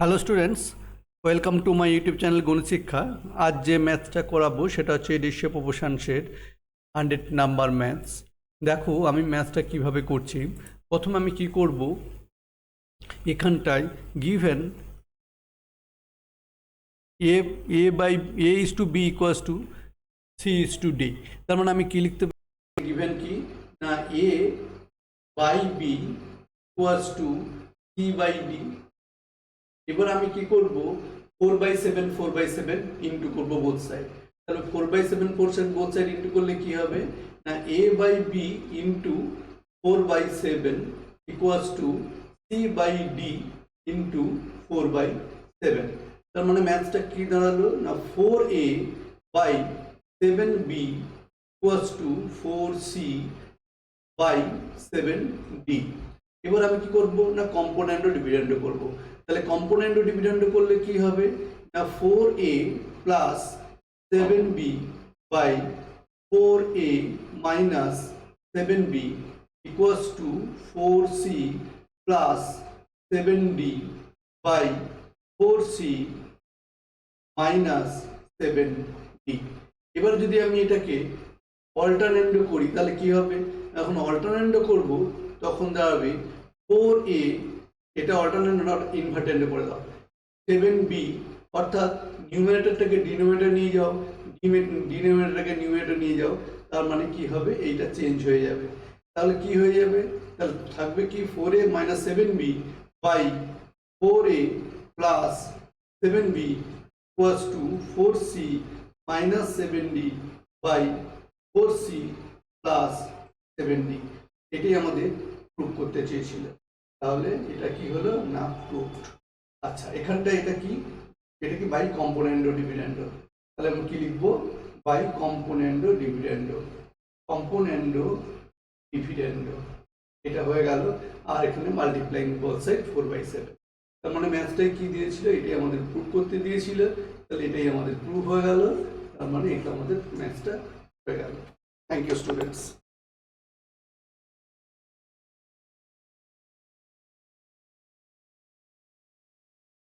Hello students, welcome to my YouTube channel গণিত শিক্ষা। আজ যে ম্যাথসটা করাবো সেটা হচ্ছে রেশিও প্রপোর্শনসের 100 নাম্বার ম্যাথস। দেখো আমি ম্যাথসটা কিভাবে করছি। প্রথমে আমি কি করব, এখানটায় given a by a is to b equals to c is to d. তার মানে আমি কি লিখতে পারি, গিভেন কি না a by b equals to C by d. এবার আমি কি করব, 4/7 ইন্টু করবো বোথ সাইড। তাহলে 4/7 বোথ সাইড ইন্টু করলে কি হবে না a by B into 4/7 equals to C by D into 4/7। তার মানে ম্যাথসটা কি দাঁড়ালো না 4a by 7b equals to 4c by 7d। এবার আমি কি করব না কম্পোনেন্ট ও ডিভিডেন্ড করব। তাহলে কম্পোনেন্ট ও ডিভিডেন্ড করলে কি হবে না 4a plus 7b by 4a minus 7b equals to 4c plus 7d by 4c minus 7d। এবার যদি আমি এটাকে অল্টারনেন্ড করি তাহলে কি হবে, এখন অল্টারনেন্ড করব তখন দাঁড়াবে 4a, এটা অল্টারনেন্ড নট ইনভার্টেন্ড করে দাও, 7b অর্থাৎ নিউমারেটরটাকে ডিনোমিনেটর নিয়ে যাও, ডিনোমিনেটরটাকে নিউমারেটর নিয়ে যাও, তার মানে কি হবে এইটা চেঞ্জ হয়ে যাবে। তাহলে কি হয়ে যাবে, তাহলে থাকবে কি 4a minus 7b by 4a plus 7b equals to 4c minus 7d by 4c plus 7d। এটাই আমাদের প্রুভ করতে চেয়েছিল। তাহলে এটা কি হলো না প্রুভড। আচ্ছা এখানটা এটা কি বাই কম্পোনেন্ট ও ডিভিডেন্ড। তাহলে আমরা কি লিখবো, বাই কম্পোনেন্ট ও ডিভিডেন্ড, কম্পোনেন্ট ও ডিভিডেন্ড, এটা হয়ে গেল। আর এখানে মাল্টিপ্লাইং বোথ সাইড 4/7। তার মানে ম্যাথসটাই কি দিয়েছিল, এটাই আমাদের প্রুভ করতে দিয়েছিল। তাহলে এটাই আমাদের প্রুভ হয়ে গেল। তার মানে এটা আমাদের ম্যাথসটা হয়ে গেল। Thank you students.